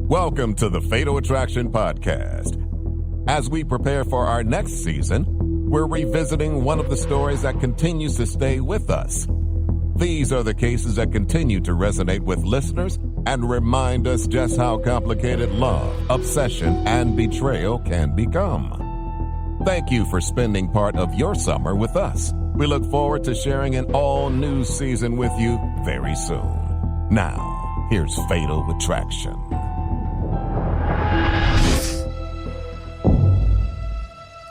Welcome to the Fatal Attraction Podcast. As we prepare for our next season, we're revisiting one of the stories that continues to stay with us. These are the cases that continue to resonate with listeners and remind us just how complicated love, obsession, and betrayal can become. Thank you for spending part of your summer with us. We look forward to sharing an all-new season with you very soon. Now, here's Fatal Attraction.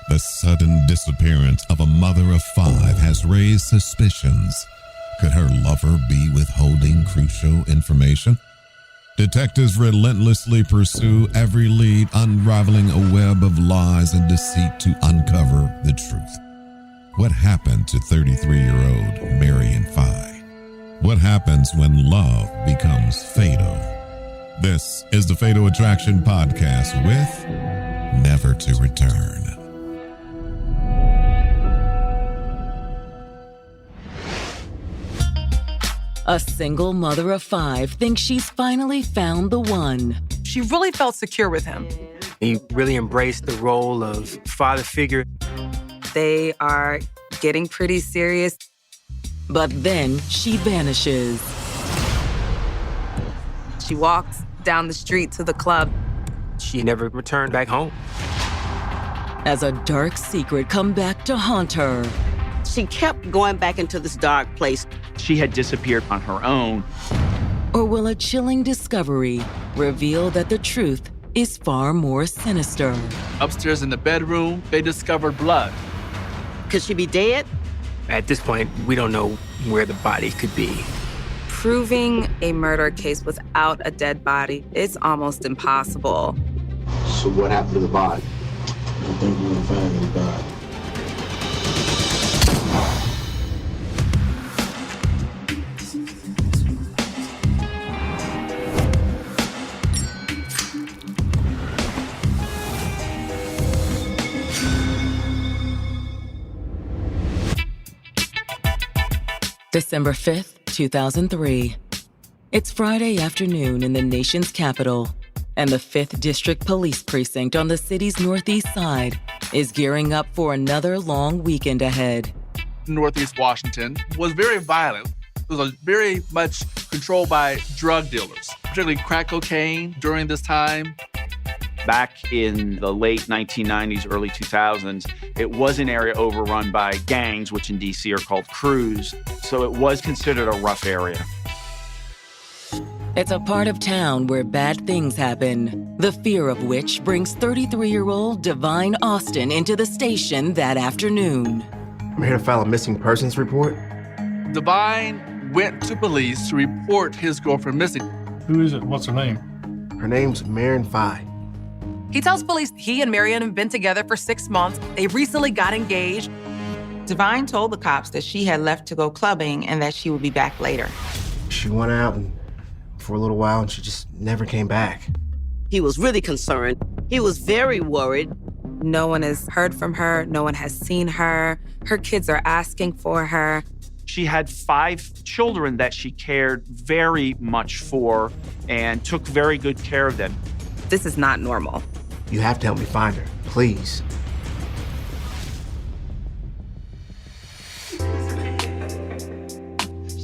The sudden disappearance of a mother of 5 has raised suspicions. Could her lover be withholding crucial information? Detectives relentlessly pursue every lead, unraveling a web of lies and deceit to uncover the truth. What happened to 33-year-old Marion Fye? What happens when love becomes fatal? This is the Fatal Attraction Podcast with Never to Return. A single mother of 5 thinks she's finally found the one. She really felt secure with him. He really embraced the role of father figure. They are getting pretty serious. But then she vanishes. She walks down the street to the club. She never returned back home. As a dark secret come back to haunt her. She kept going back into this dark place. She had disappeared on her own. Or will a chilling discovery reveal that the truth is far more sinister? Upstairs in the bedroom, they discovered blood. Could she be dead? At this point, we don't know where the body could be. Proving a murder case without a dead body is almost impossible. So what happened to the body? I think we're gonna find the body. December 5th, 2003. It's Friday afternoon in the nation's capital, and the 5th District Police Precinct on the city's northeast side is gearing up for another long weekend ahead. Northeast Washington was very violent. It was very much controlled by drug dealers, particularly crack cocaine during this time. Back in the late 1990s, early 2000s, it was an area overrun by gangs, which in DC are called crews. So it was considered a rough area. It's a part of town where bad things happen, the fear of which brings 33-year-old Divine Austin into the station that afternoon. I'm here to file a missing persons report. Divine went to police to report his girlfriend missing. Who is it? What's her name? Her name's Marion Fye. He tells police he and Marion have been together for 6 months. They recently got engaged. Divine told the cops that she had left to go clubbing and that she would be back later. She went out for a little while and she just never came back. He was really concerned. He was very worried. No one has heard from her. No one has seen her. Her kids are asking for her. She had 5 children that she cared very much for and took very good care of them. This is not normal. You have to help me find her, please. She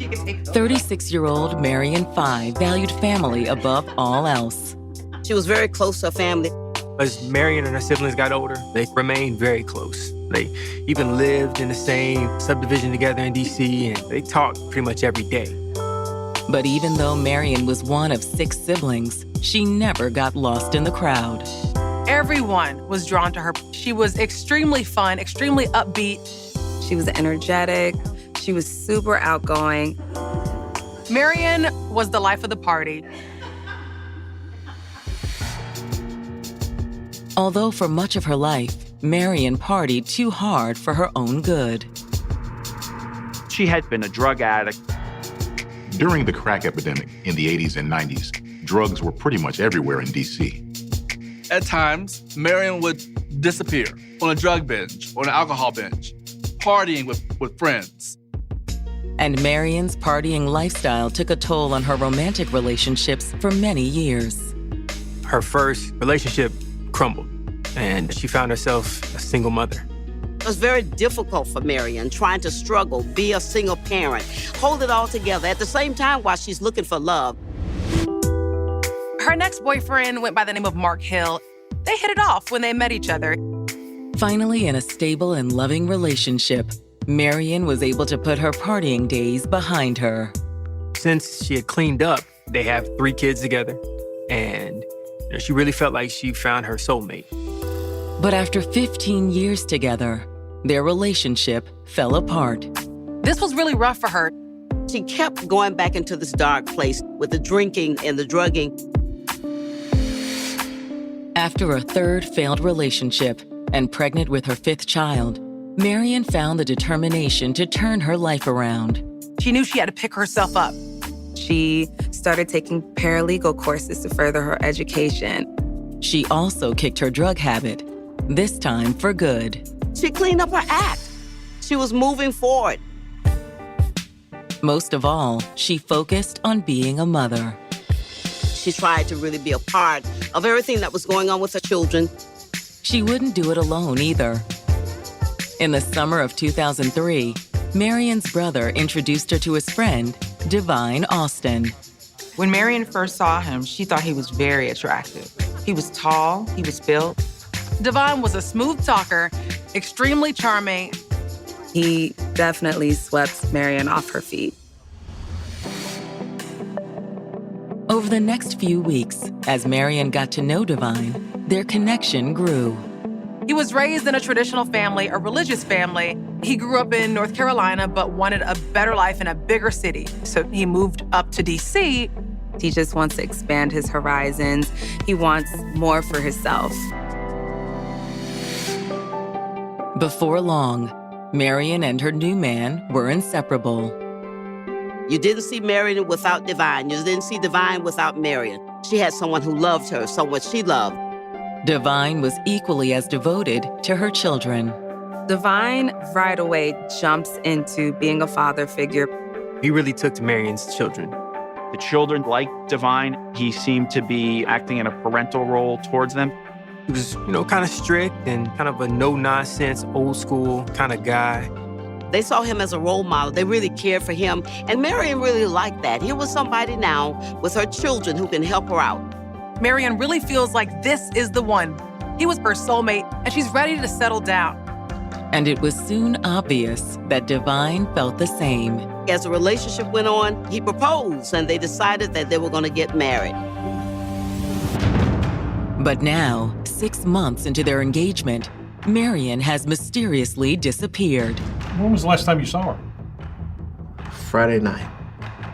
can take 36-year-old Marion Fye valued family above all else. She was very close to her family. As Marion and her siblings got older, they remained very close. They even lived in the same subdivision together in DC, and they talked pretty much every day. But even though Marion was one of 6 siblings, she never got lost in the crowd. Everyone was drawn to her. She was extremely fun, extremely upbeat. She was energetic. She was super outgoing. Marion was the life of the party. Although for much of her life, Marion partied too hard for her own good. She had been a drug addict. During the crack epidemic in the 80s and 90s, drugs were pretty much everywhere in D.C. At times, Marion would disappear on a drug binge or an alcohol binge, partying with friends. And Marion's partying lifestyle took a toll on her romantic relationships for many years. Her first relationship crumbled, and she found herself a single mother. It was very difficult for Marion, trying to struggle, be a single parent, hold it all together at the same time while she's looking for love. Her next boyfriend went by the name of Mark Hill. They hit it off when they met each other. Finally, in a stable and loving relationship, Marion was able to put her partying days behind her. Since she had cleaned up, they have 3 kids together, and she really felt like she found her soulmate. But after 15 years together, their relationship fell apart. This was really rough for her. She kept going back into this dark place with the drinking and the drugging. After a third failed relationship and pregnant with her 5th child, Marion found the determination to turn her life around. She knew she had to pick herself up. She started taking paralegal courses to further her education. She also kicked her drug habit, this time for good. She cleaned up her act. She was moving forward. Most of all, she focused on being a mother. She tried to really be a part of everything that was going on with her children. She wouldn't do it alone either. In the summer of 2003, Marion's brother introduced her to his friend, Divine Austin. When Marion first saw him, she thought he was very attractive. He was tall, he was built. Divine was a smooth talker, extremely charming. He definitely swept Marion off her feet. Over the next few weeks, as Marion got to know Divine, their connection grew. He was raised in a traditional family, a religious family. He grew up in North Carolina, but wanted a better life in a bigger city. So he moved up to D.C. He just wants to expand his horizons. He wants more for himself. Before long, Marion and her new man were inseparable. You didn't see Marion without Divine. You didn't see Divine without Marion. She had someone who loved her, someone she loved. Divine was equally as devoted to her children. Divine right away jumps into being a father figure. He really took to Marion's children. The children liked Divine. He seemed to be acting in a parental role towards them. He was, kind of strict and kind of a no-nonsense, old-school kind of guy. They saw him as a role model. They really cared for him. And Marion really liked that. Here was somebody now with her children who can help her out. Marion really feels like this is the one. He was her soulmate, and she's ready to settle down. And it was soon obvious that Divine felt the same. As the relationship went on, he proposed, and they decided that they were going to get married. But now, 6 months into their engagement, Marion has mysteriously disappeared. When was the last time you saw her? Friday night.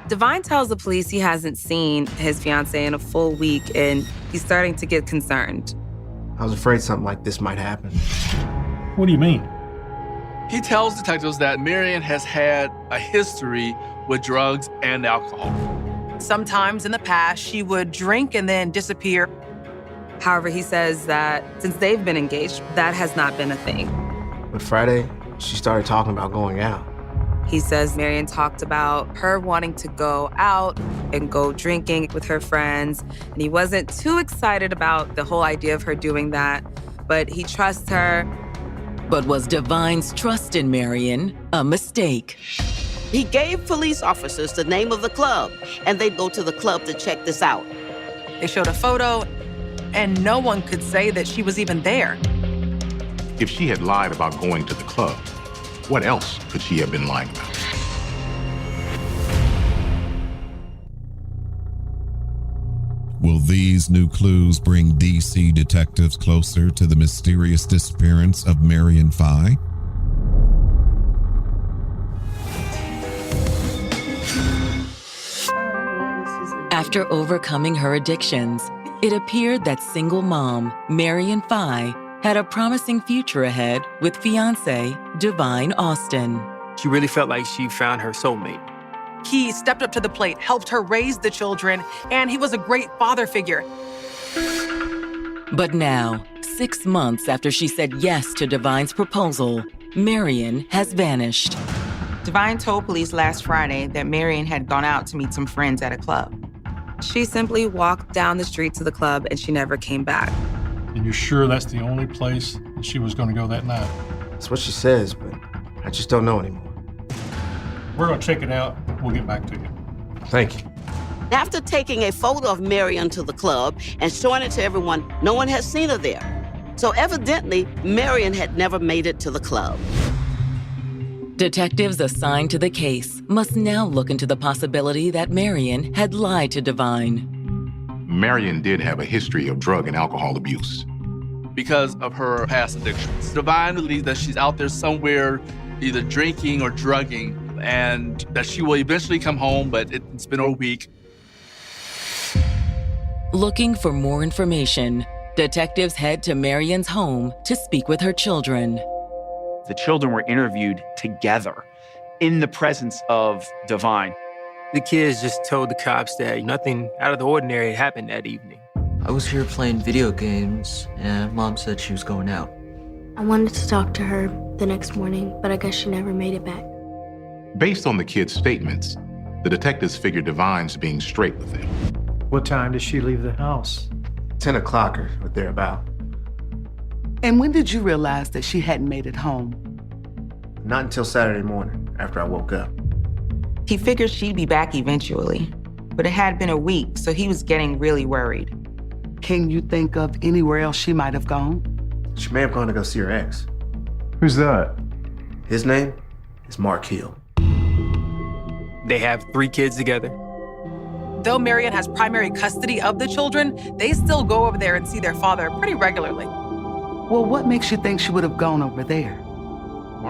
Divine tells the police he hasn't seen his fiancée in a full week, and he's starting to get concerned. I was afraid something like this might happen. What do you mean? He tells detectives that Marion has had a history with drugs and alcohol. Sometimes in the past, she would drink and then disappear. However, he says that since they've been engaged, that has not been a thing. But Friday, she started talking about going out. He says Marion talked about her wanting to go out and go drinking with her friends, and he wasn't too excited about the whole idea of her doing that, but he trusts her. But was Divine's trust in Marion a mistake? He gave police officers the name of the club, and they'd go to the club to check this out. They showed a photo, and no one could say that she was even there. If she had lied about going to the club, what else could she have been lying about? Will these new clues bring DC detectives closer to the mysterious disappearance of Marion Fye? After overcoming her addictions, it appeared that single mom, Marion Fye, had a promising future ahead with fiancé Divine Austin. She really felt like she found her soulmate. He stepped up to the plate, helped her raise the children, and he was a great father figure. But now, 6 months after she said yes to Divine's proposal, Marion has vanished. Divine told police last Friday that Marion had gone out to meet some friends at a club. She simply walked down the street to the club and she never came back. And you're sure that's the only place that she was going to go that night? That's what she says, but I just don't know anymore. We're going to check it out. We'll get back to you. Thank you. After taking a photo of Marion to the club and showing it to everyone, no one had seen her there. So evidently, Marion had never made it to the club. Detectives assigned to the case must now look into the possibility that Marion had lied to Divine. Marion did have a history of drug and alcohol abuse. Because of her past addictions. Divine believes that she's out there somewhere either drinking or drugging, and that she will eventually come home, but it's been a week. Looking for more information, detectives head to Marion's home to speak with her children. The children were interviewed together in the presence of Divine. The kids just told the cops that nothing out of the ordinary had happened that evening. I was here playing video games, and Mom said she was going out. I wanted to talk to her the next morning, but I guess she never made it back. Based on the kids' statements, the detectives figured Divine's being straight with them. What time did she leave the house? 10 o'clock or thereabout. And when did you realize that she hadn't made it home? Not until Saturday morning, after I woke up. He figured she'd be back eventually, but it had been a week, so he was getting really worried. Can you think of anywhere else she might have gone? She may have gone to go see her ex. Who's that? His name is Mark Hill. They have 3 kids together. Though Marion has primary custody of the children, they still go over there and see their father pretty regularly. Well, what makes you think she would have gone over there?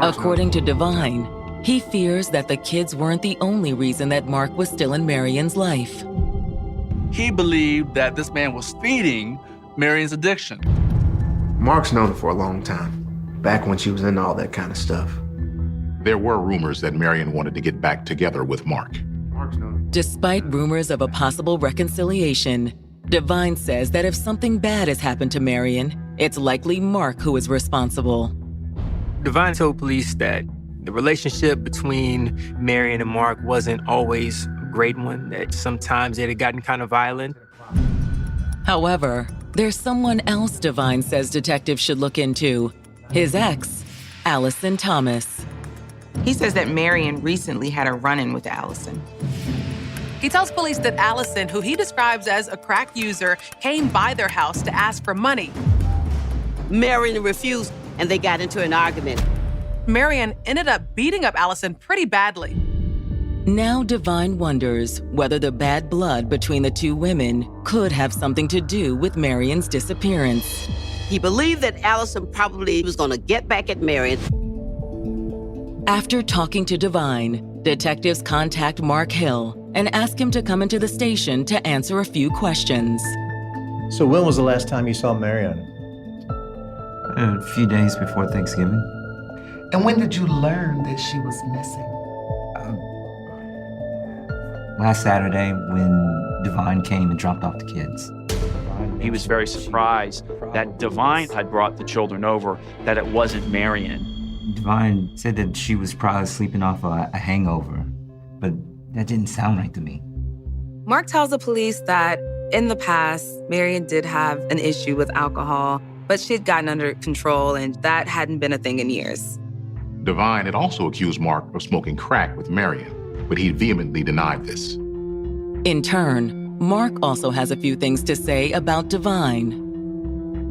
According to Divine, he fears that the kids weren't the only reason that Mark was still in Marion's life. He believed that this man was feeding Marion's addiction. Mark's known her for a long time, back when she was into all that kind of stuff. There were rumors that Marion wanted to get back together with Mark. Despite rumors of a possible reconciliation, Divine says that if something bad has happened to Marion, it's likely Mark who is responsible. Divine told police that the relationship between Marion and Mark wasn't always a great one, that sometimes it had gotten kind of violent. However, there's someone else Divine says detectives should look into. His ex, Allison Thomas. He says that Marion recently had a run-in with Allison. He tells police that Allison, who he describes as a crack user, came by their house to ask for money. Marion refused, and they got into an argument. Marion ended up beating up Allison pretty badly. Now Divine wonders whether the bad blood between the two women could have something to do with Marion's disappearance. He believed that Allison probably was going to get back at Marion. After talking to Divine, detectives contact Mark Hill and ask him to come into the station to answer a few questions. So when was the last time you saw Marion? A few days before Thanksgiving. And when did you learn that she was missing? Last Saturday when Divine came and dropped off the kids. He was very surprised that Divine had brought the children over, that it wasn't Marion. Divine said that she was probably sleeping off a hangover, but that didn't sound right to me. Mark tells the police that in the past, Marion did have an issue with alcohol, but she had gotten under control and that hadn't been a thing in years. Divine had also accused Mark of smoking crack with Marion, but he vehemently denied this. In turn, Mark also has a few things to say about Divine.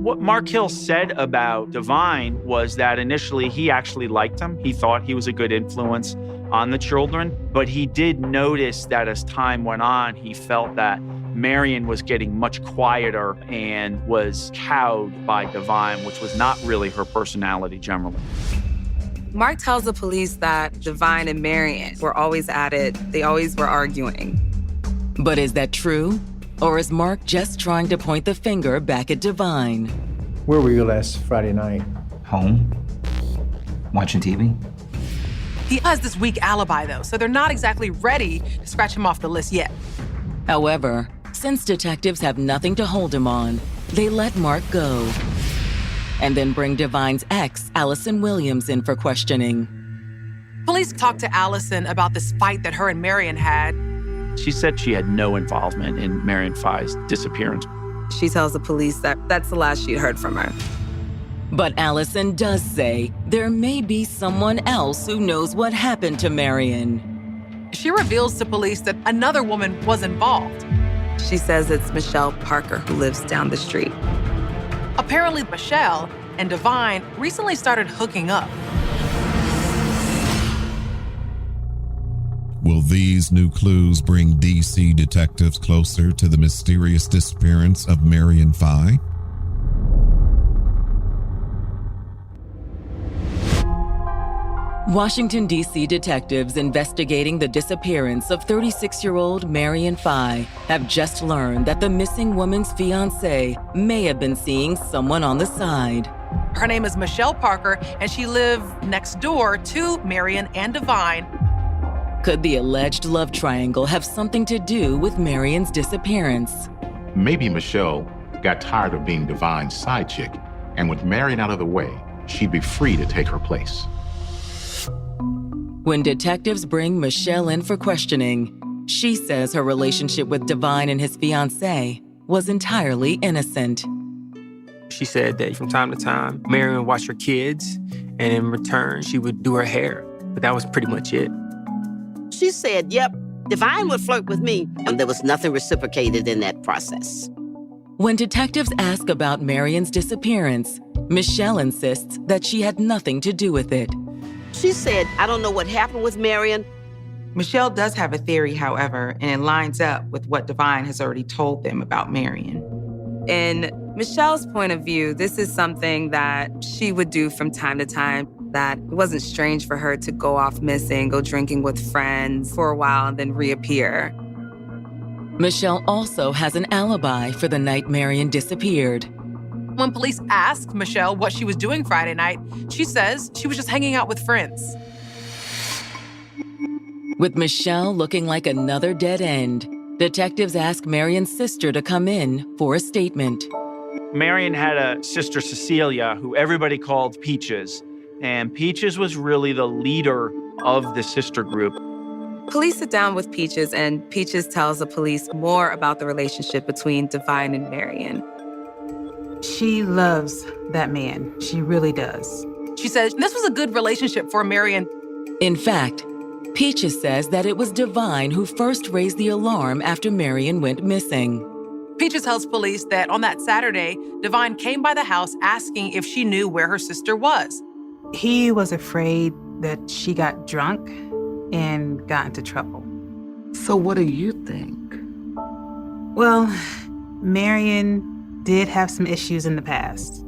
What Mark Hill said about Divine was that initially he actually liked him. He thought he was a good influence on the children, but he did notice that as time went on, he felt that Marion was getting much quieter and was cowed by Divine, which was not really her personality generally. Mark tells the police that Divine and Marion were always at it. They always were arguing. But is that true? Or is Mark just trying to point the finger back at Divine? Where were you last Friday night? Home. Watching TV. He has this weak alibi, though, so they're not exactly ready to scratch him off the list yet. However, since detectives have nothing to hold him on, they let Mark go. And then bring Divine's ex, Allison Williams, in for questioning. Police talked to Allison about this fight that her and Marion had. She said she had no involvement in Marion Fye's disappearance. She tells the police that that's the last she'd heard from her. But Allison does say there may be someone else who knows what happened to Marion. She reveals to police that another woman was involved. She says it's Michelle Parker, who lives down the street. Apparently, Michelle and Divine recently started hooking up. Will these new clues bring DC detectives closer to the mysterious disappearance of Marion Fye? Washington, D.C. detectives investigating the disappearance of 36-year-old Marion Fye have just learned that the missing woman's fiancé may have been seeing someone on the side. Her name is Michelle Parker, and she lived next door to Marion and Divine. Could the alleged love triangle have something to do with Marion's disappearance? Maybe Michelle got tired of being Divine's side chick, and with Marion out of the way, she'd be free to take her place. When detectives bring Michelle in for questioning, she says her relationship with Divine and his fiancé was entirely innocent. She said that from time to time, Marion would watch her kids, and in return, she would do her hair. But that was pretty much it. She said, yep, Divine would flirt with me, and there was nothing reciprocated in that process. When detectives ask about Marion's disappearance, Michelle insists that she had nothing to do with it. She said, I don't know what happened with Marion. Michelle does have a theory, however, and it lines up with what Divine has already told them about Marion. In Michelle's point of view, this is something that she would do from time to time, that it wasn't strange for her to go off missing, go drinking with friends for a while, and then reappear. Michelle also has an alibi for the night Marion disappeared. When police asked Michelle what she was doing Friday night, she says she was just hanging out with friends. With Michelle looking like another dead end, detectives ask Marion's sister to come in for a statement. Marion had a sister, Cecilia, who everybody called Peaches. And Peaches was really the leader of the sister group. Police sit down with Peaches, and Peaches tells the police more about the relationship between Divine and Marion. She loves that man. She really does. She says this was a good relationship for Marion. In fact, Peaches says that it was Divine who first raised the alarm after Marion went missing. Peaches tells police that on that Saturday, Divine came by the house asking if she knew where her sister was. He was afraid that she got drunk and got into trouble. So what do you think? Well, Marion did have some issues in the past.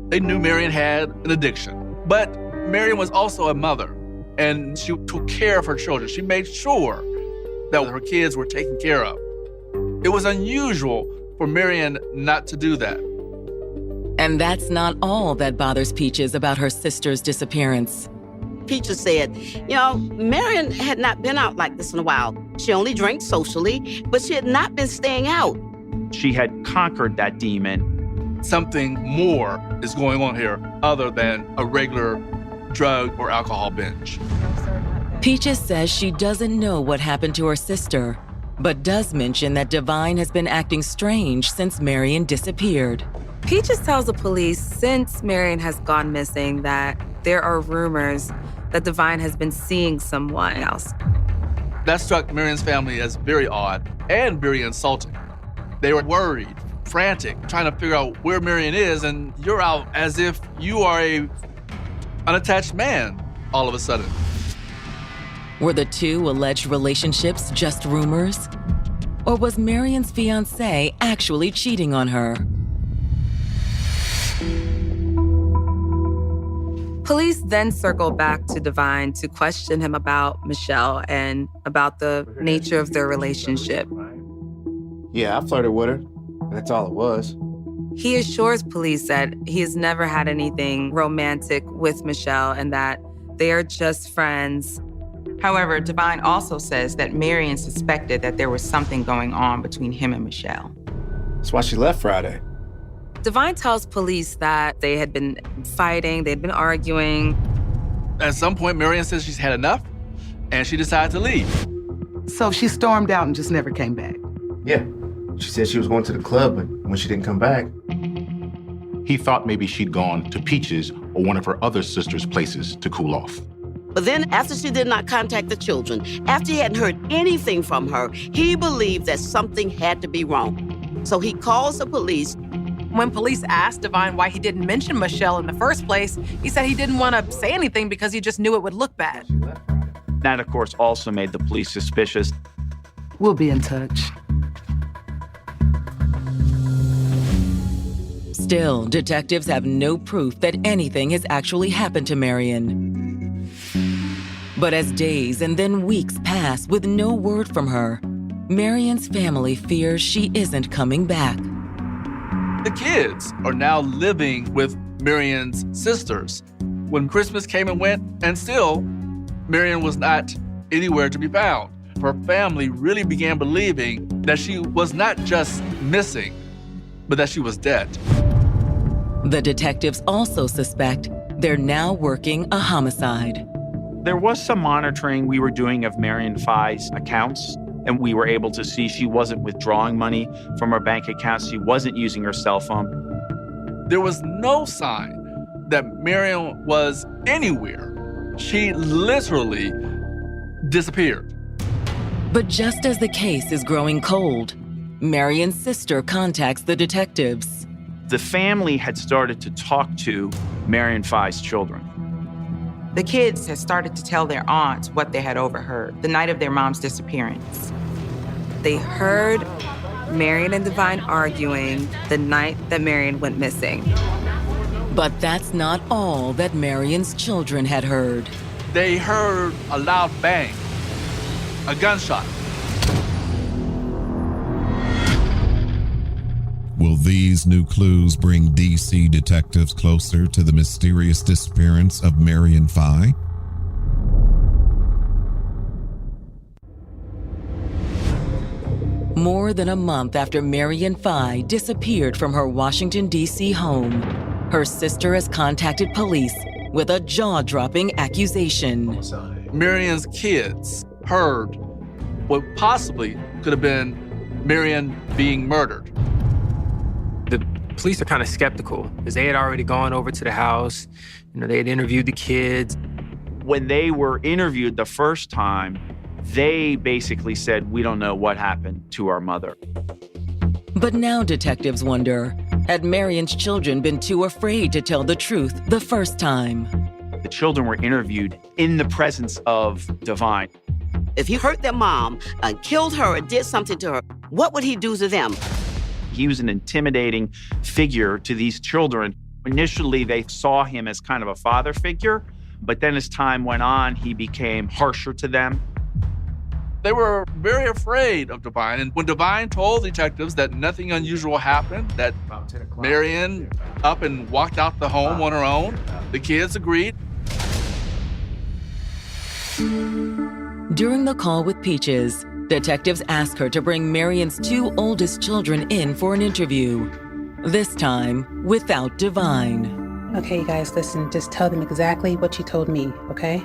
They knew Marion had an addiction, but Marion was also a mother, and she took care of her children. She made sure that her kids were taken care of. It was unusual for Marion not to do that. And that's not all that bothers Peaches about her sister's disappearance. Peaches said, Marion had not been out like this in a while. She only drank socially, but she had not been staying out. She had conquered that demon. Something more is going on here other than a regular drug or alcohol binge. Peaches says she doesn't know what happened to her sister, but does mention that Divine has been acting strange since Marion disappeared. Peaches tells the police since Marion has gone missing that there are rumors that Divine has been seeing someone else. That struck Marion's family as very odd and very insulting. They were worried, frantic, trying to figure out where Marion is, and you're out as if you are an unattached man all of a sudden. Were the two alleged relationships just rumors? Or was Marion's fiancé actually cheating on her? Police then circle back to Divine to question him about Michelle and about the nature of their relationship. Yeah, I flirted with her. That's all it was. He assures police that he has never had anything romantic with Michelle and that they are just friends. However, Divine also says that Marion suspected that there was something going on between him and Michelle. That's why she left Friday. Divine tells police that they had been fighting, they'd been arguing. At some point, Marion says she's had enough, and she decided to leave. So she stormed out and just never came back? Yeah. She said she was going to the club, but when she didn't come back... He thought maybe she'd gone to Peaches or one of her other sisters' places to cool off. But then after she did not contact the children, after he hadn't heard anything from her, he believed that something had to be wrong. So he calls the police. When police asked Divine why he didn't mention Michelle in the first place, he said he didn't want to say anything because he just knew it would look bad. That, of course, also made the police suspicious. We'll be in touch. Still, detectives have no proof that anything has actually happened to Marion. But as days and then weeks pass with no word from her, Marion's family fears she isn't coming back. The kids are now living with Marion's sisters. When Christmas came and went, and still, Marion was not anywhere to be found. Her family really began believing that she was not just missing, but that she was dead. The detectives also suspect they're now working a homicide. There was some monitoring we were doing of Marion Fi's accounts, and we were able to see she wasn't withdrawing money from her bank accounts. She wasn't using her cell phone. There was no sign that Marion was anywhere. She literally disappeared. But just as the case is growing cold, Marion's sister contacts the detectives. The family had started to talk to Marion Fi's children. The kids had started to tell their aunts what they had overheard the night of their mom's disappearance. They heard Marion and Divine arguing the night that Marion went missing. But that's not all that Marion's children had heard. They heard a loud bang, a gunshot. Will these new clues bring DC detectives closer to the mysterious disappearance of Marion Fi? More than a month after Marion Fi disappeared from her Washington, D.C. home, her sister has contacted police with a jaw-dropping accusation. Marion's kids heard what possibly could have been Marion being murdered. The police are kind of skeptical because they had already gone over to the house. They had interviewed the kids. When they were interviewed the first time, they basically said, "We don't know what happened to our mother." But now detectives wonder, had Marion's children been too afraid to tell the truth the first time? The children were interviewed in the presence of Divine. If he hurt their mom and killed her or did something to her, what would he do to them? He was an intimidating figure to these children. Initially, they saw him as kind of a father figure, but then as time went on, he became harsher to them. They were very afraid of Divine. And when Divine told detectives that nothing unusual happened, that Marion up and walked out the home on her own, the kids agreed. During the call with Peaches, detectives ask her to bring Marion's two oldest children in for an interview, this time without Divine. Okay, you guys, listen, just tell them exactly what you told me, okay?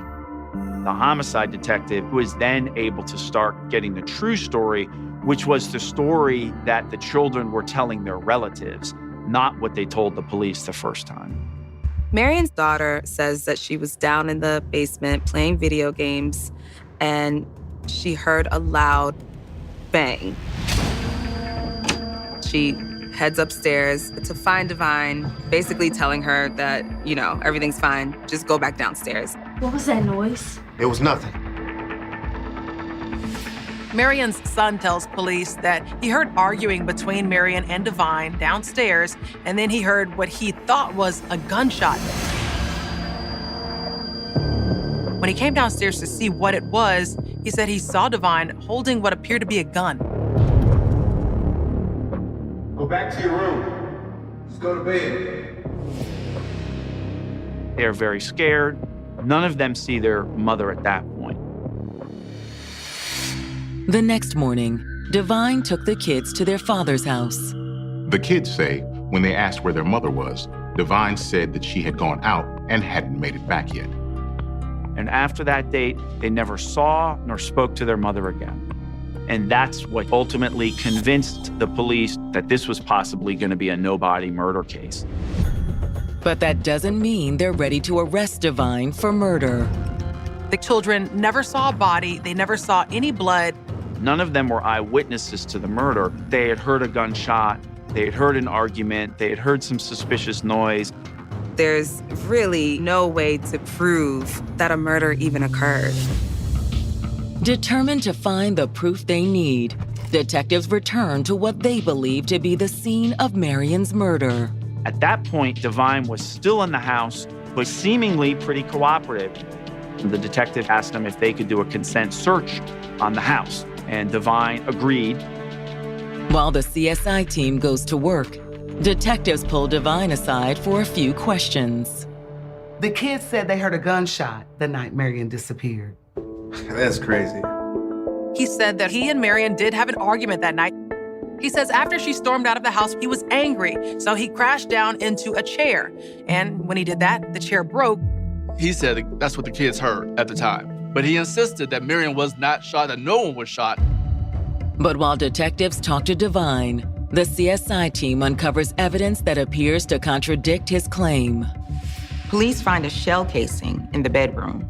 The homicide detective was then able to start getting the true story, which was the story that the children were telling their relatives, not what they told the police the first time. Marion's daughter says that she was down in the basement playing video games and she heard a loud bang. She heads upstairs to find Divine, basically telling her that, everything's fine. Just go back downstairs. What was that noise? It was nothing. Marion's son tells police that he heard arguing between Marion and Divine downstairs, and then he heard what he thought was a gunshot. When he came downstairs to see what it was, he said he saw Divine holding what appeared to be a gun. Go back to your room. Just go to bed. They're very scared. None of them see their mother at that point. The next morning, Divine took the kids to their father's house. The kids say when they asked where their mother was, Divine said that she had gone out and hadn't made it back yet. And after that date, they never saw nor spoke to their mother again. And that's what ultimately convinced the police that this was possibly going to be a no-body murder case. But that doesn't mean they're ready to arrest Divine for murder. The children never saw a body. They never saw any blood. None of them were eyewitnesses to the murder. They had heard a gunshot. They had heard an argument. They had heard some suspicious noise. There's really no way to prove that a murder even occurred. Determined to find the proof they need, detectives return to what they believe to be the scene of Marion's murder. At that point, Divine was still in the house, but seemingly pretty cooperative. The detective asked them if they could do a consent search on the house, and Divine agreed. While the CSI team goes to work, detectives pull Divine aside for a few questions. The kids said they heard a gunshot the night Marion disappeared. That's crazy. He said that he and Marion did have an argument that night. He says after she stormed out of the house, he was angry, so he crashed down into a chair. And when he did that, the chair broke. He said that's what the kids heard at the time. But he insisted that Marion was not shot, that no one was shot. But while detectives talk to Divine, the CSI team uncovers evidence that appears to contradict his claim. Police find a shell casing in the bedroom.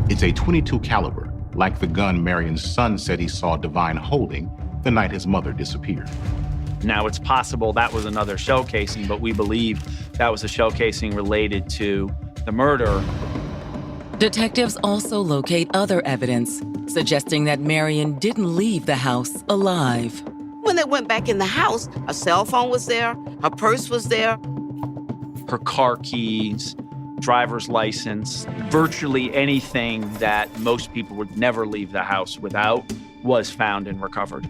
It's a .22 caliber, like the gun Marion's son said he saw Divine holding the night his mother disappeared. Now, it's possible that was another shell casing, but we believe that was a shell casing related to the murder. Detectives also locate other evidence, suggesting that Marion didn't leave the house alive. When they went back in the house, her cell phone was there, her purse was there. Her car keys, driver's license, virtually anything that most people would never leave the house without was found and recovered.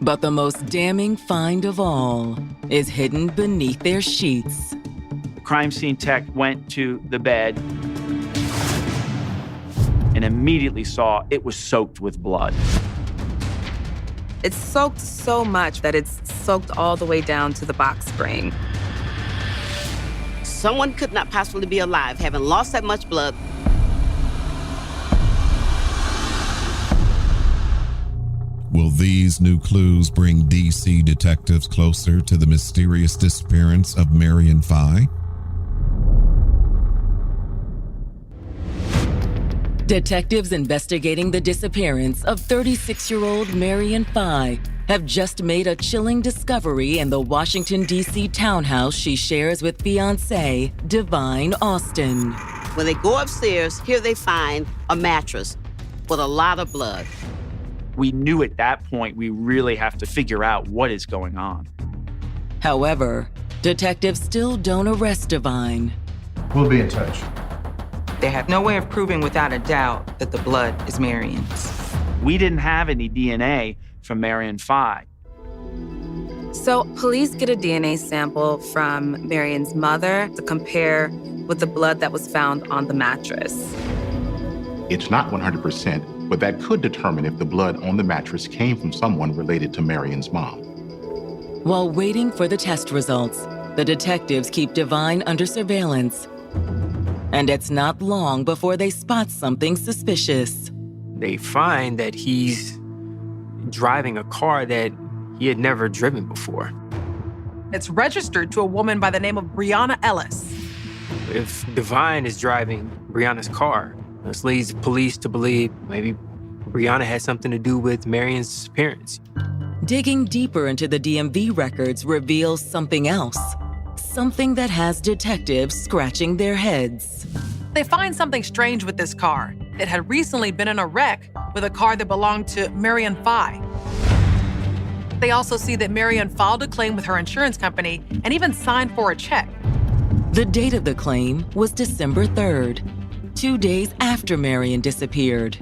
But the most damning find of all is hidden beneath their sheets. The crime scene tech went to the bed and immediately saw it was soaked with blood. It's soaked so much that it's soaked all the way down to the box spring. Someone could not possibly be alive having lost that much blood. Will these new clues bring DC detectives closer to the mysterious disappearance of Marion Fye? Detectives investigating the disappearance of 36-year-old Marion Fye have just made a chilling discovery in the Washington, D.C. townhouse she shares with fiancé Divine Austin. When they go upstairs, here they find a mattress with a lot of blood. We knew at that point we really have to figure out what is going on. However, detectives still don't arrest Divine. We'll be in touch. They have no way of proving without a doubt that the blood is Marion's. We didn't have any DNA from Marion Fye. So police get a DNA sample from Marion's mother to compare with the blood that was found on the mattress. It's not 100%, but that could determine if the blood on the mattress came from someone related to Marion's mom. While waiting for the test results, the detectives keep Divine under surveillance. And it's not long before they spot something suspicious. They find that he's driving a car that he had never driven before. It's registered to a woman by the name of Brianna Ellis. If Divine is driving Brianna's car, this leads police to believe maybe Brianna had something to do with Marion's disappearance. Digging deeper into the DMV records reveals something else. Something that has detectives scratching their heads. They find something strange with this car. It had recently been in a wreck with a car that belonged to Marion Fye. They also see that Marion filed a claim with her insurance company and even signed for a check. The date of the claim was December 3rd, 2 days after Marion disappeared.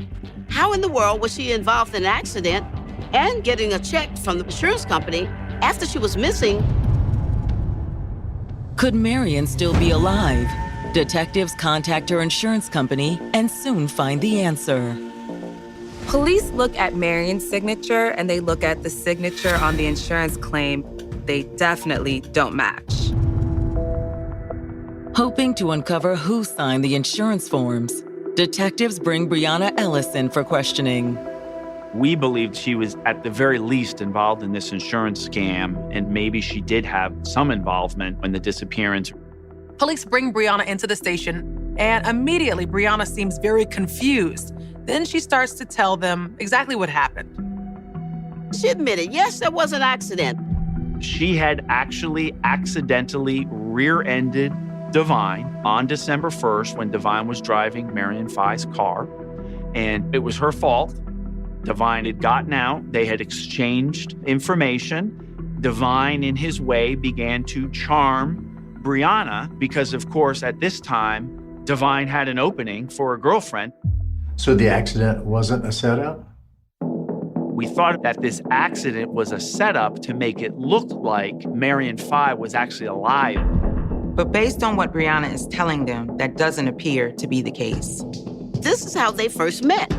How in the world was she involved in an accident and getting a check from the insurance company after she was missing? Could Marion still be alive? Detectives contact her insurance company and soon find the answer. Police look at Marion's signature and they look at the signature on the insurance claim. They definitely don't match. Hoping to uncover who signed the insurance forms, Detectives bring Brianna Ellis in for questioning. We believed she was at the very least involved in this insurance scam, and maybe she did have some involvement in the disappearance. Police bring Brianna into the station, and immediately Brianna seems very confused. Then she starts to tell them exactly what happened. She admitted, yes, there was an accident. She had actually accidentally rear-ended Divine on December 1st when Divine was driving Marion Fye's car, and it was her fault. Divine had gotten out. They had exchanged information. Divine, in his way, began to charm Brianna because, of course, at this time, Divine had an opening for a girlfriend. So the accident wasn't a setup? We thought that this accident was a setup to make it look like Marion Fye was actually alive. But based on what Brianna is telling them, that doesn't appear to be the case. This is how they first met.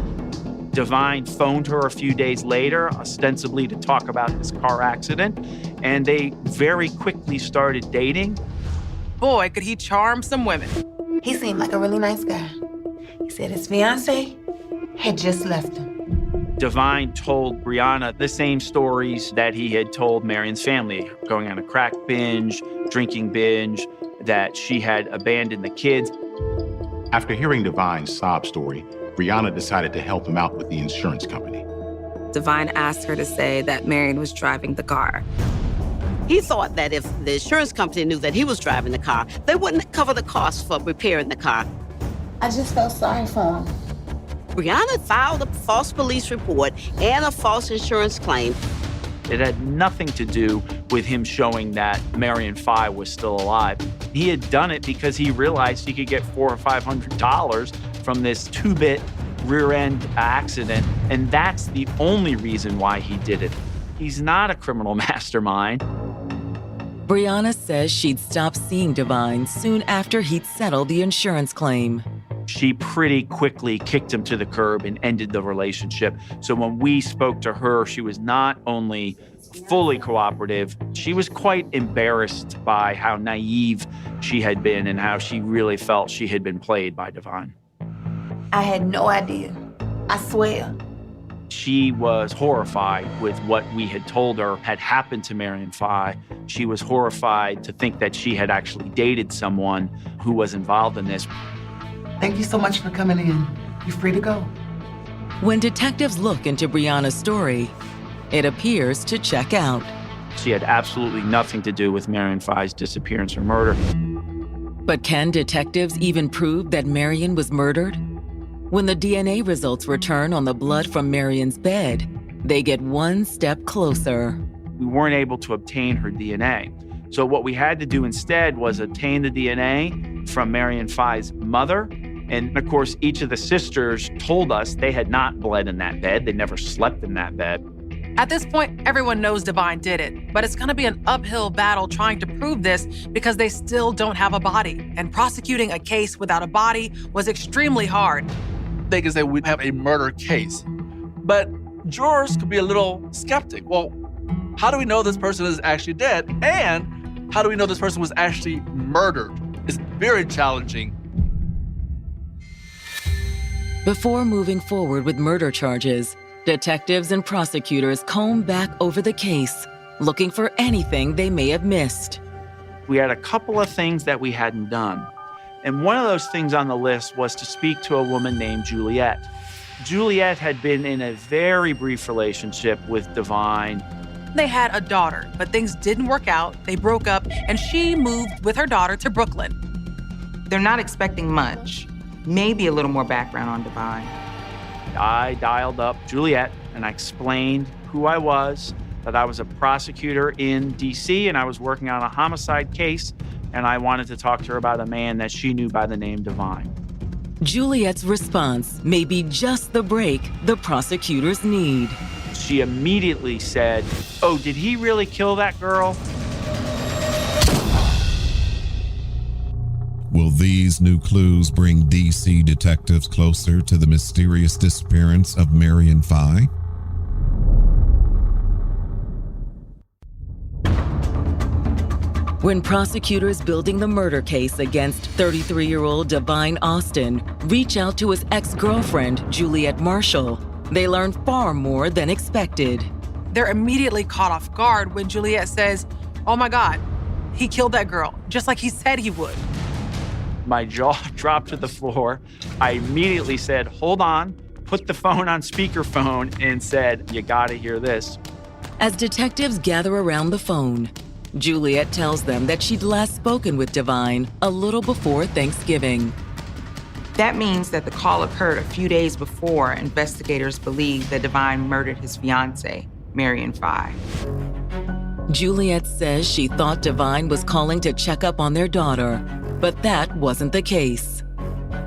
Divine phoned her a few days later, ostensibly to talk about this car accident, and they very quickly started dating. Boy, could he charm some women. He seemed like a really nice guy. He said his fiance had just left him. Divine told Brianna the same stories that he had told Marion's family, going on a crack binge, drinking binge, that she had abandoned the kids. After hearing Divine's sob story, Brianna decided to help him out with the insurance company. Divine asked her to say that Marion was driving the car. He thought that if the insurance company knew that he was driving the car, they wouldn't cover the cost for repairing the car. I just felt sorry for him. Brianna filed a false police report and a false insurance claim. It had nothing to do with him showing that Marion Fye was still alive. He had done it because he realized he could get $400 or $500 from this two-bit rear-end accident, and that's the only reason why he did it. He's not a criminal mastermind. Brianna says she'd stopped seeing Divine soon after he'd settled the insurance claim. She pretty quickly kicked him to the curb and ended the relationship. So when we spoke to her, she was not only fully cooperative, she was quite embarrassed by how naive she had been and how she really felt she had been played by Divine. I had no idea. I swear. She was horrified with what we had told her had happened to Marion Fye. She was horrified to think that she had actually dated someone who was involved in this. Thank you so much for coming in. You're free to go. When detectives look into Brianna's story, it appears to check out. She had absolutely nothing to do with Marion Fye's disappearance or murder. But can detectives even prove that Marion was murdered? When the DNA results return on the blood from Marion's bed, they get one step closer. We weren't able to obtain her DNA. So what we had to do instead was obtain the DNA from Marion Fye's mother. And of course, each of the sisters told us they had not bled in that bed. They never slept in that bed. At this point, everyone knows Divine did it, but it's gonna be an uphill battle trying to prove this because they still don't have a body. And prosecuting a case without a body was extremely hard. They can say we have a murder case, but jurors could be a little skeptic. Well, how do we know this person is actually dead? And how do we know this person was actually murdered? It's very challenging. Before moving forward with murder charges, detectives and prosecutors comb back over the case, looking for anything they may have missed. We had a couple of things that we hadn't done. And one of those things on the list was to speak to a woman named Juliet. Juliet had been in a very brief relationship with Divine. They had a daughter, but things didn't work out. They broke up, and she moved with her daughter to Brooklyn. They're not expecting much. Maybe a little more background on Divine. I dialed up Juliet and I explained who I was, that I was a prosecutor in DC and I was working on a homicide case, and I wanted to talk to her about a man that she knew by the name Divine. Juliet's response may be just the break the prosecutors need. She immediately said, "Oh, did he really kill that girl?" Will these new clues bring DC detectives closer to the mysterious disappearance of Marion Fye? when prosecutors building the murder case against 33-year-old Divine Austin reach out to his ex-girlfriend, Juliet Marshall, they learn far more than expected. They're immediately caught off guard when Juliet says, "Oh my God, he killed that girl, just like he said he would." My jaw dropped to the floor. I immediately said, "Hold on," put the phone on speakerphone and said, "You gotta hear this." As detectives gather around the phone, Juliet tells them that she'd last spoken with Divine a little before Thanksgiving. That means that the call occurred a few days before investigators believe that Divine murdered his fiancée, Marion 5. Juliet says she thought Divine was calling to check up on their daughter, but that wasn't the case.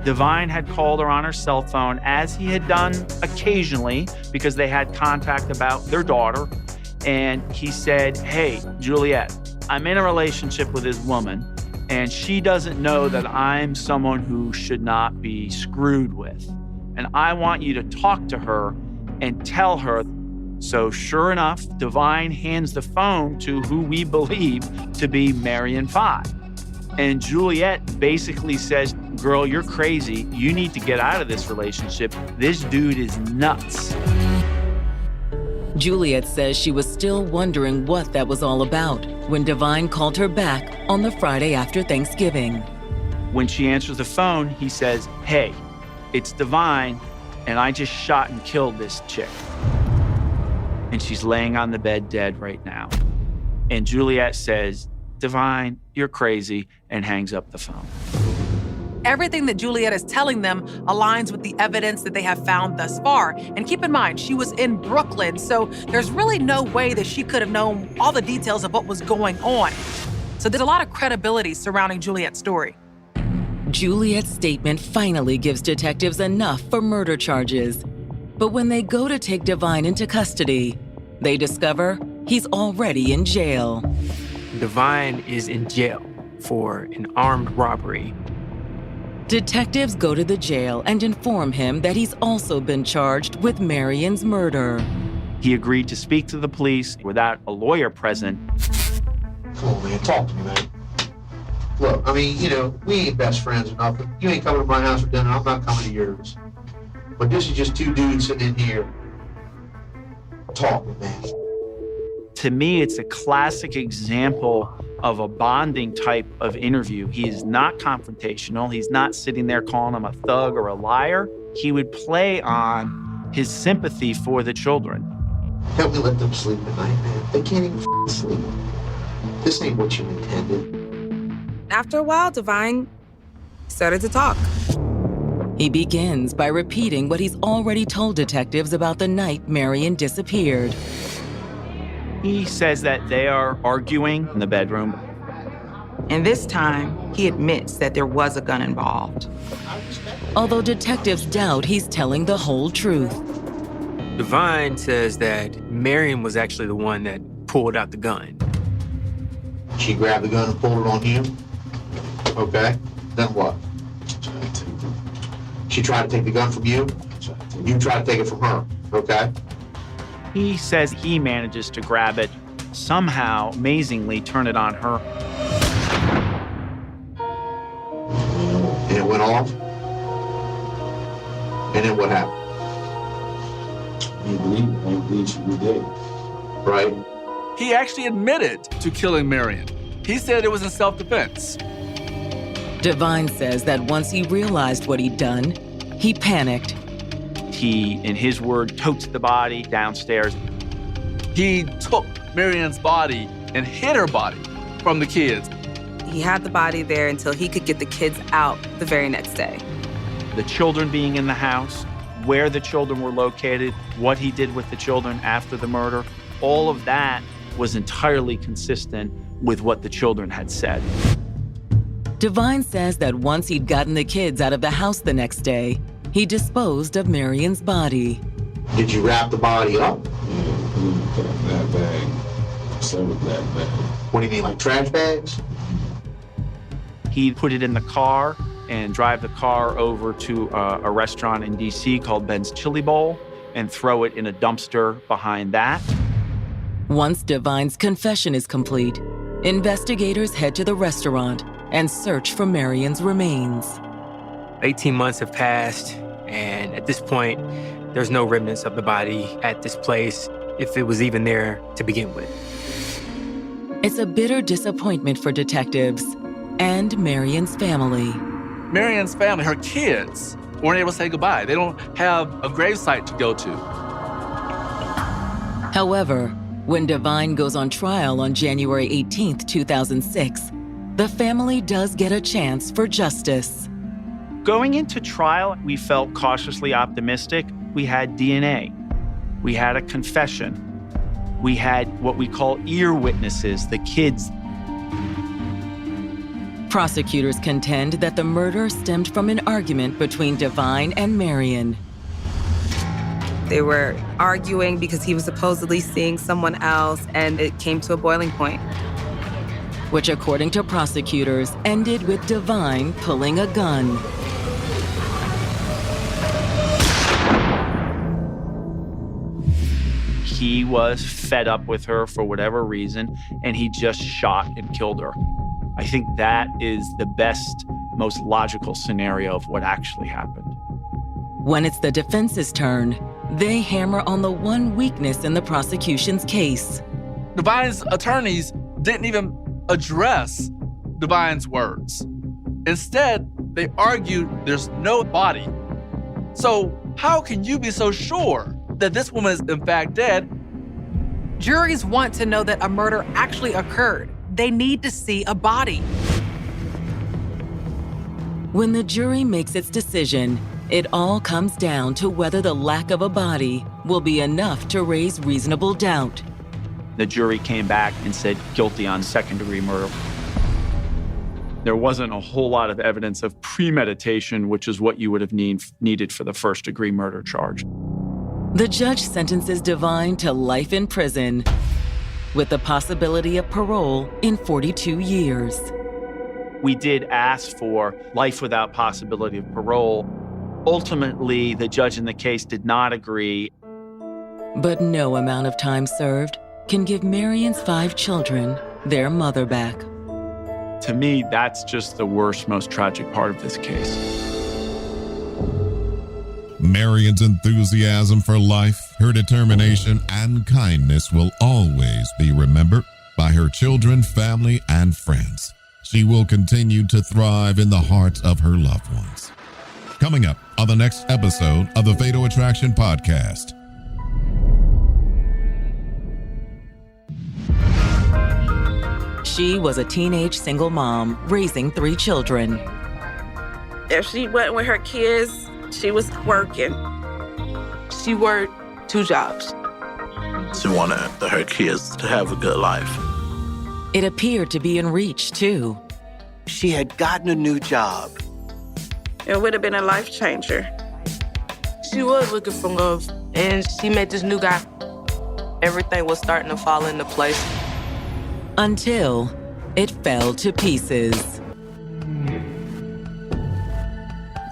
Divine had called her on her cell phone, as he had done occasionally, because they had contact about their daughter. And he said, "Hey, Juliet, I'm in a relationship with this woman, and she doesn't know that I'm someone who should not be screwed with. And I want you to talk to her and tell her." So sure enough, Divine hands the phone to who we believe to be Marion 5. And Juliet basically says, "Girl, you're crazy. You need to get out of this relationship. This dude is nuts." Juliet says she was still wondering what that was all about when Divine called her back on the Friday after Thanksgiving. When she answers the phone, he says, "Hey, it's Divine, and I just shot and killed this chick. And she's laying on the bed dead right now." And Juliet says, "Divine, you're crazy," and hangs up the phone. Everything that Juliet is telling them aligns with the evidence that they have found thus far. And keep in mind, she was in Brooklyn, so there's really no way that she could have known all the details of what was going on. So there's a lot of credibility surrounding Juliet's story. Juliet's statement finally gives detectives enough for murder charges. But when they go to take Divine into custody, they discover he's already in jail. Divine is in jail for an armed robbery. Detectives go to the jail and inform him that he's also been charged with Marion's murder. He agreed to speak to the police without a lawyer present. Come on, man, talk to me, man. Look, I mean, we ain't best friends or nothing. You ain't coming to my house for dinner, I'm not coming to yours. But this is just two dudes sitting in here talking, man. To me, it's a classic example of a bonding type of interview. He is not confrontational. He's not sitting there calling him a thug or a liar. He would play on his sympathy for the children. Help me let them sleep at night, man. They can't even sleep. This ain't what you intended. After a while, Divine started to talk. He begins by repeating what he's already told detectives about the night Marion disappeared. He says that they are arguing in the bedroom. And this time, he admits that there was a gun involved. Although detectives doubt he's telling the whole truth. Divine says that Marion was actually the one that pulled out the gun. She grabbed the gun and pulled it on him? Okay, then what? She tried to take the gun from you? You tried to take it from her, okay? He says he manages to grab it, somehow, amazingly, turn it on her. And it went off? And then what happened? You believe she was dead. Right? He actually admitted to killing Marion. He said it was in self-defense. Divine says that once he realized what he'd done, he panicked. He, in his word, totes the body downstairs. He took Marion's body and hid her body from the kids. He had the body there until he could get the kids out the very next day. The children being in the house, where the children were located, what he did with the children after the murder, all of that was entirely consistent with what the children had said. Divine says that once he'd gotten the kids out of the house the next day, he disposed of Marion's body. Did you wrap the body up? Yeah, that bag. Several that bag. What do you mean, like trash bags? He put it in the car and drive the car over to a restaurant in D.C. called Ben's Chili Bowl and throw it in a dumpster behind that. Once Divine's confession is complete, Investigators head to the restaurant and search for Marion's remains. 18 months have passed, and at this point, there's no remnants of the body at this place, if it was even there to begin with. It's a bitter disappointment for detectives and Marion's family. Marion's family, her kids, weren't able to say goodbye. They don't have a gravesite to go to. However, when Divine goes on trial on January 18th, 2006, the family does get a chance for justice. Going into trial, we felt cautiously optimistic. We had DNA. We had a confession. We had what we call ear witnesses, the kids. Prosecutors contend that the murder stemmed from an argument between Divine and Marion. They were arguing because he was supposedly seeing someone else, and it came to a boiling point. Which, according to prosecutors, ended with Divine pulling a gun. He was fed up with her for whatever reason, and he just shot and killed her. I think that is the best, most logical scenario of what actually happened. When it's the defense's turn, they hammer on the one weakness in the prosecution's case. Divine's attorneys didn't even address Divine's words. Instead, they argued there's no body. So how can you be so sure that this woman is in fact dead? Juries want to know that a murder actually occurred. They need to see a body. When the jury makes its decision, it all comes down to whether the lack of a body will be enough to raise reasonable doubt. The jury came back and said guilty on second-degree murder. There wasn't a whole lot of evidence of premeditation, which is what you would have needed for the first-degree murder charge. The judge sentences Divine to life in prison, with the possibility of parole in 42 years. We did ask for life without possibility of parole. Ultimately, the judge in the case did not agree. But no amount of time served can give Marion's 5 children their mother back. To me, that's just the worst, most tragic part of this case. Marion's enthusiasm for life, her determination, and kindness will always be remembered by her children, family, and friends. She will continue to thrive in the hearts of her loved ones. Coming up on the next episode of the Fatal Attraction Podcast. She was a teenage single mom raising 3 children. If she went with her kids, she was working. She worked 2 jobs. She wanted her kids to have a good life. It appeared to be in reach, too. She had gotten a new job. It would have been a life changer. She was looking for love, and she met this new guy. Everything was starting to fall into place. Until it fell to pieces.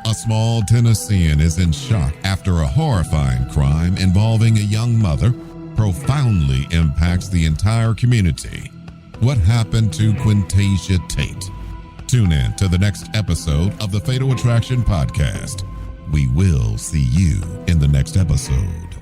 A small Tennessean is in shock after a horrifying crime involving a young mother profoundly impacts the entire community. What happened to Quintasia Tate? Tune in to the next episode of the Fatal Attraction Podcast. We will see you in the next episode.